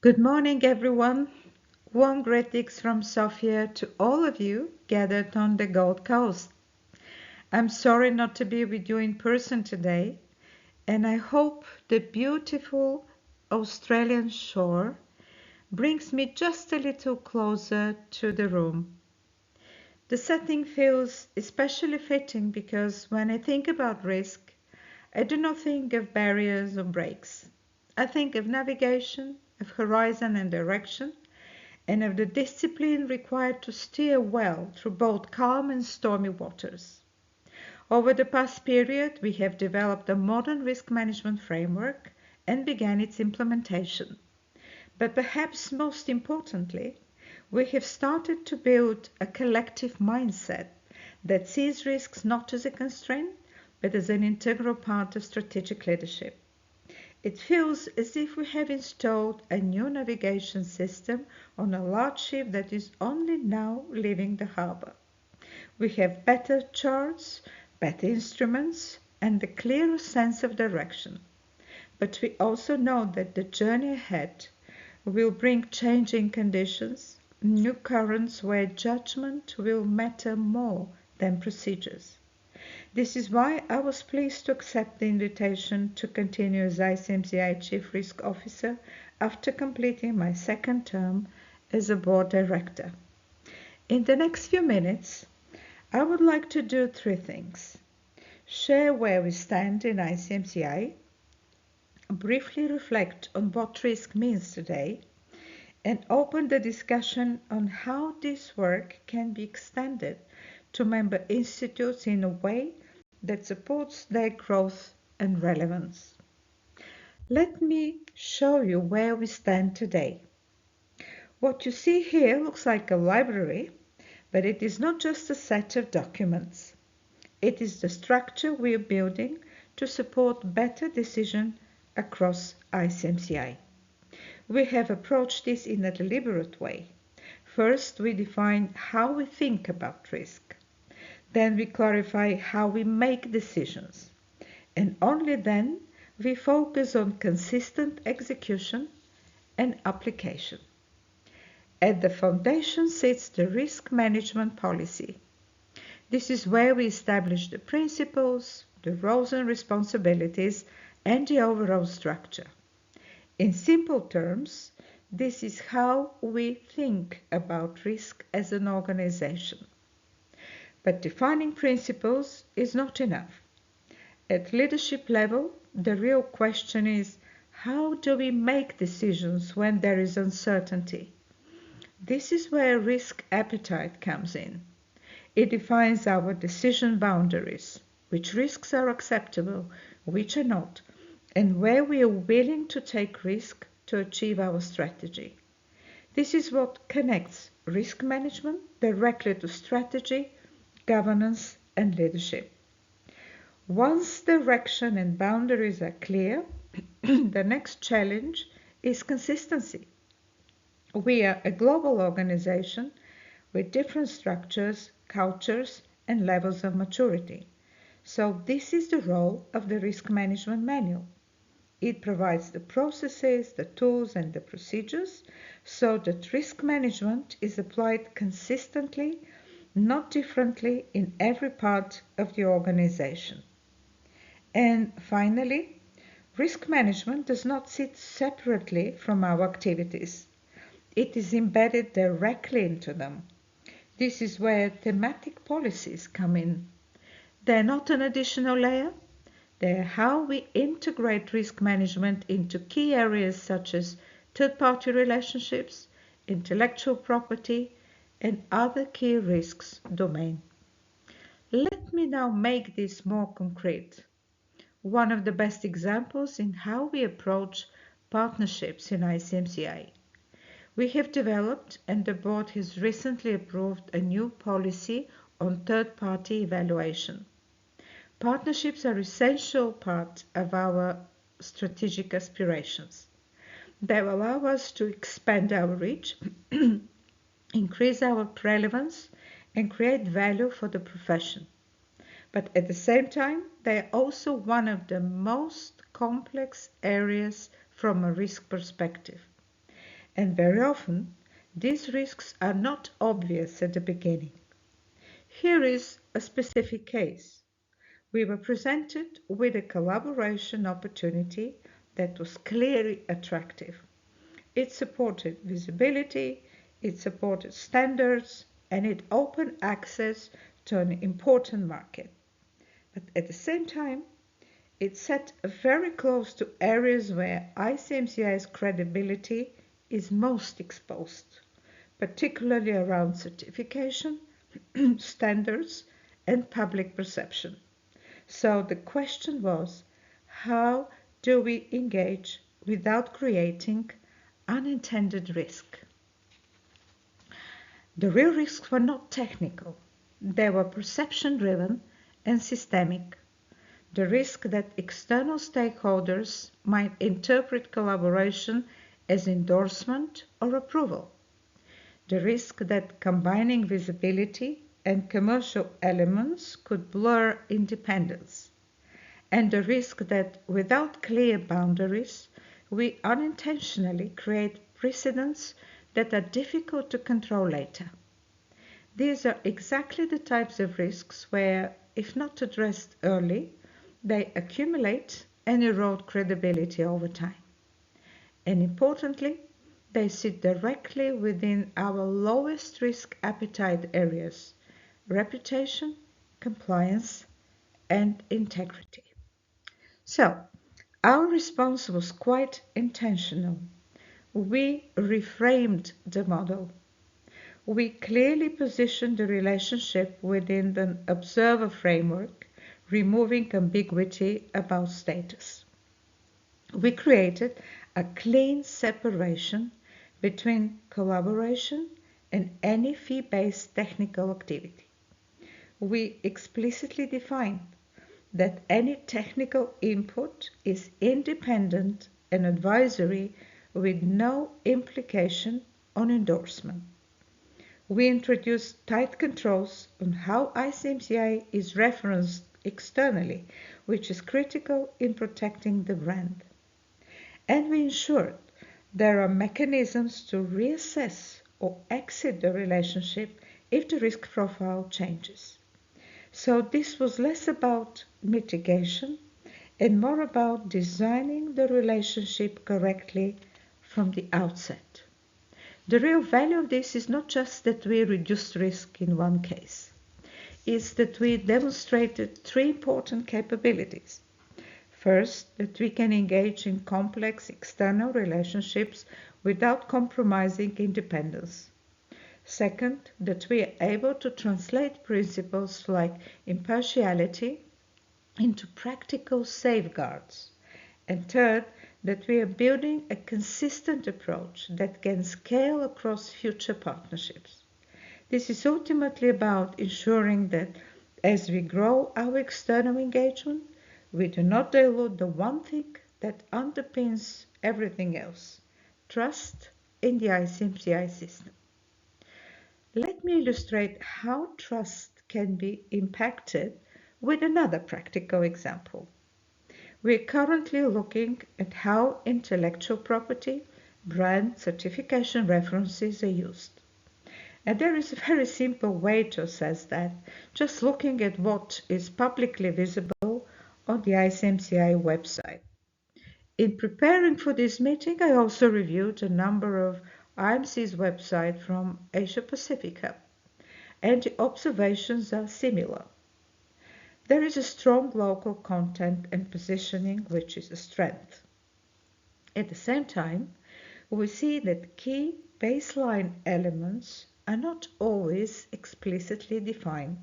Good morning, everyone. Warm greetings from Sofia to all of you gathered on the Gold Coast. I'm sorry not to be with you in person today, and I hope the beautiful Australian shore brings me just a little closer to the room. The setting feels especially fitting because when I think about risk, I do not think of barriers or breaks. I think of navigation, of horizon and direction, and of the discipline required to steer well through both calm and stormy waters. Over the past period, we have developed a modern risk management framework and began its implementation. But perhaps most importantly, we have started to build a collective mindset that sees risks not as a constraint, but as an integral part of strategic leadership. It feels as if we have installed a new navigation system on a large ship that is only now leaving the harbor. We have better charts, better instruments, and a clearer sense of direction. But we also know that the journey ahead will bring changing conditions, new currents where judgment will matter more than procedures. This is why I was pleased to accept the invitation to continue as ICMCI Chief Risk Officer after completing my second term as a board director. In the next few minutes, I would like to do three things: share where we stand in ICMCI, briefly reflect on what risk means today, and open the discussion on how this work can be extended to member institutes in a way that supports their growth and relevance. Let me show you where we stand today. What you see here looks like a library, but it is not just a set of documents. It is the structure we are building to support better decision across ICMCI. We have approached this in a deliberate way. First, we define how we think about risk. Then we clarify how we make decisions. And only then we focus on consistent execution and application. At the foundation sits the risk management policy. This is where we establish the principles, the roles and responsibilities, and the overall structure. In simple terms, this is how we think about risk as an organization. But defining principles is not enough. At leadership level, the real question is, how do we make decisions when there is uncertainty? This is where risk appetite comes in. It defines our decision boundaries, which risks are acceptable, which are not, and where we are willing to take risk to achieve our strategy. This is what connects risk management directly to strategy, governance, and leadership. Once direction and boundaries are clear, the next challenge is consistency. We are a global organization with different structures, cultures, and levels of maturity. So this is the role of the risk management manual. It provides the processes, the tools, and the procedures so that risk management is applied consistently, not differently in every part of the organization. And finally, risk management does not sit separately from our activities. It is embedded directly into them. This is where thematic policies come in. They're not an additional layer. They're how we integrate risk management into key areas such as third-party relationships, intellectual property, and other key risks domain. Let me now make this more concrete. One of the best examples in how we approach partnerships in ICMCI. We have developed and the board has recently approved a new policy on third-party evaluation. Partnerships are an essential part of our strategic aspirations. They will allow us to expand our reach, increase our relevance, and create value for the profession. But at the same time, they are also one of the most complex areas from a risk perspective. And very often, these risks are not obvious at the beginning. Here is a specific case. We were presented with a collaboration opportunity that was clearly attractive. It supported visibility, it supported standards, and it opened access to an important market. But at the same time, it sat very close to areas where ICMCI's credibility is most exposed, particularly around certification, standards, and public perception. So the question was, how do we engage without creating unintended risk? The real risks were not technical. They were perception-driven and systemic. The risk that external stakeholders might interpret collaboration as endorsement or approval. The risk that combining visibility and commercial elements could blur independence. And the risk that without clear boundaries, we unintentionally create precedents that are difficult to control later. These are exactly the types of risks where, if not addressed early, they accumulate and erode credibility over time. And importantly, they sit directly within our lowest risk appetite areas: reputation, compliance, and integrity. So, our response was quite intentional. We reframed the model. We clearly positioned the relationship within the observer framework, removing ambiguity about status. We created a clean separation between collaboration and any fee-based technical activity. We explicitly defined that any technical input is independent and advisory with no implication on endorsement. We introduced tight controls on how ICMCI is referenced externally, which is critical in protecting the brand. And we ensured there are mechanisms to reassess or exit the relationship if the risk profile changes. So this was less about mitigation and more about designing the relationship correctly from the outset. The real value of this is not just that we reduced risk in one case. It's that we demonstrated three important capabilities. First, that we can engage in complex external relationships without compromising independence. Second, that we are able to translate principles like impartiality into practical safeguards. And third, that we are building a consistent approach that can scale across future partnerships. This is ultimately about ensuring that as we grow our external engagement, we do not dilute the one thing that underpins everything else: trust in the ICMCI system. Let me illustrate how trust can be impacted with another practical example. We're currently looking at how intellectual property brand certification references are used. And there is a very simple way to assess that, just looking at what is publicly visible on the ICMCI website. In preparing for this meeting, I also reviewed a number of IMCs websites from Asia Pacific Hub, and the observations are similar. There is a strong local content and positioning, which is a strength. At the same time, we see that key baseline elements are not always explicitly defined.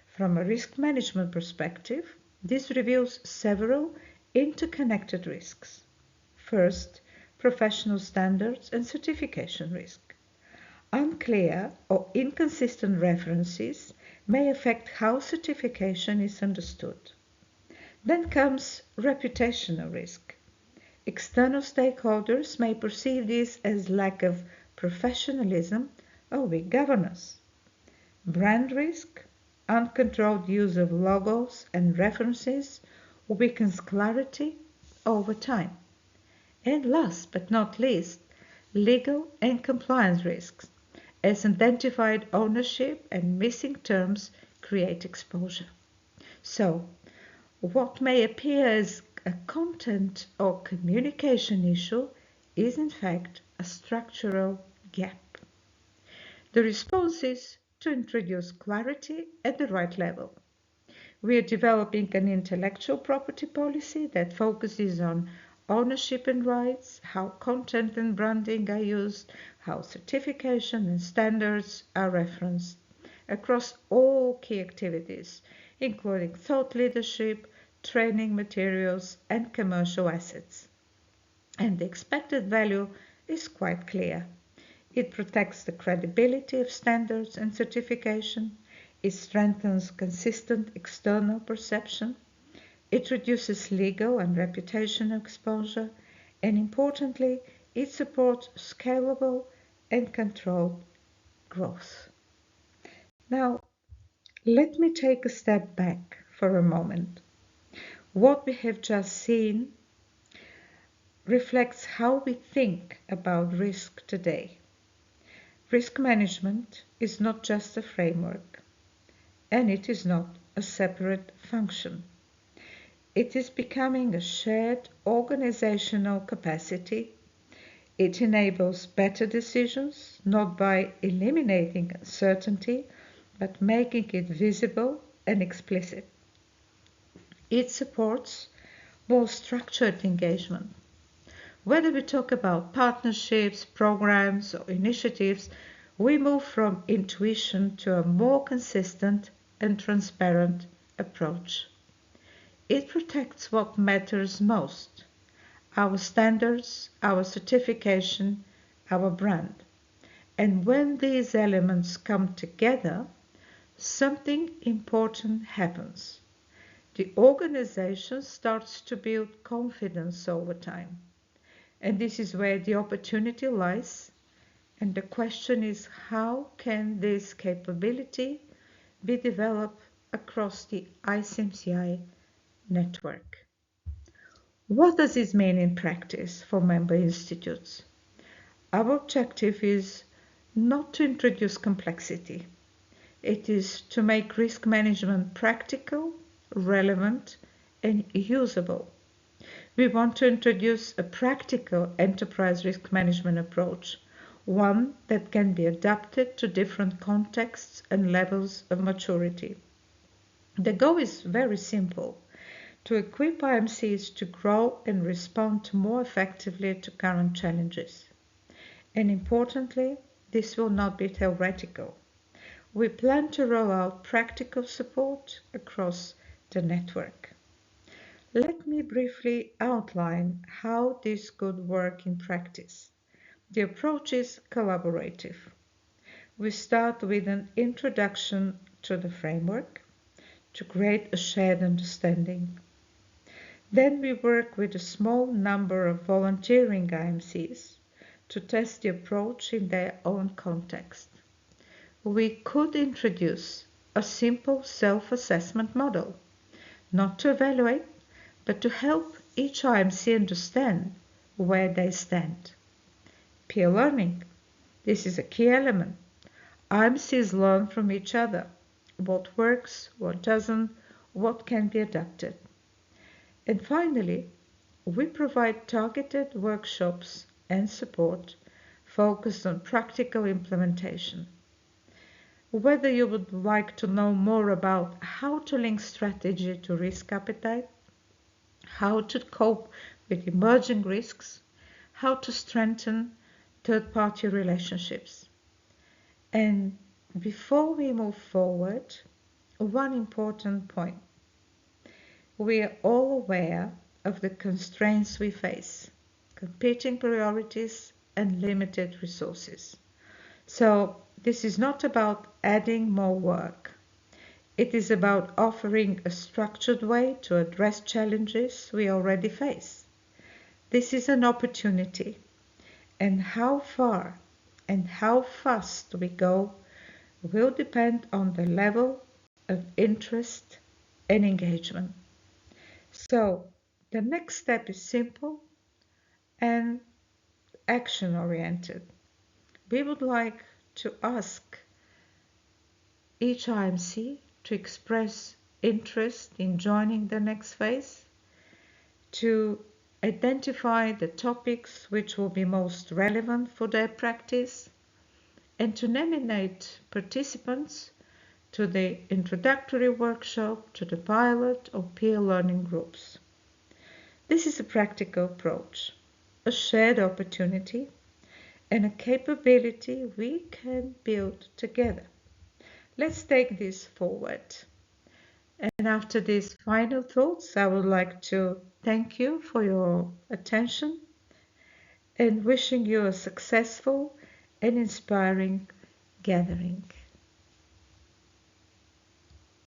From a risk management perspective, this reveals several interconnected risks. First, professional standards and certification risk. Unclear or inconsistent references may affect how certification is understood. Then comes reputational risk. External stakeholders may perceive this as lack of professionalism or weak governance. Brand risk, uncontrolled use of logos and references weakens clarity over time. And last but not least, legal and compliance risks, as identified ownership and missing terms create exposure. So, what may appear as a content or communication issue is in fact a structural gap. The response is to introduce clarity at the right level. We are developing an intellectual property policy that focuses on ownership and rights, how content and branding are used, how certification and standards are referenced across all key activities, including thought leadership, training materials, and commercial assets. And the expected value is quite clear. It protects the credibility of standards and certification. It strengthens consistent external perception. It reduces legal and reputational exposure. And importantly, it supports scalable and controlled growth. Now, let me take a step back for a moment. What we have just seen reflects how we think about risk today. Risk management is not just a framework, and it is not a separate function. It is becoming a shared organizational capacity. It enables better decisions, not by eliminating uncertainty, but making it visible and explicit. It supports more structured engagement. Whether we talk about partnerships, programs, or initiatives, we move from intuition to a more consistent and transparent approach. It protects what matters most: our standards, our certification, our brand. And when these elements come together, something important happens. The organization starts to build confidence over time. And this is where the opportunity lies. And the question is, how can this capability be developed across the ICMCI network? What does this mean in practice for member institutes? Our objective is not to introduce complexity. It is to make risk management practical, relevant, and usable. We want to introduce a practical enterprise risk management approach, one that can be adapted to different contexts and levels of maturity. The goal is very simple: to equip IMCs to grow and respond more effectively to current challenges. And importantly, this will not be theoretical. We plan to roll out practical support across the network. Let me briefly outline how this could work in practice. The approach is collaborative. We start with an introduction to the framework to create a shared understanding. Then we work with a small number of volunteering IMCs to test the approach in their own context. We could introduce a simple self-assessment model, not to evaluate, but to help each IMC understand where they stand. Peer learning. This is a key element. IMCs learn from each other: what works, what doesn't, what can be adapted. And finally, we provide targeted workshops and support focused on practical implementation. Whether you would like to know more about how to link strategy to risk appetite, how to cope with emerging risks, how to strengthen third-party relationships. And before we move forward, one important point. We are all aware of the constraints we face: competing priorities and limited resources. So this is not about adding more work. It is about offering a structured way to address challenges we already face. This is an opportunity, and how far and how fast we go will depend on the level of interest and engagement. So the next step is simple and action-oriented. We would like to ask each IMC to express interest in joining the next phase, to identify the topics which will be most relevant for their practice, and to nominate participants to the introductory workshop, to the pilot or peer learning groups. This is a practical approach, a shared opportunity, and a capability we can build together. Let's take this forward. And after these final thoughts, I would like to thank you for your attention and wishing you a successful and inspiring gathering.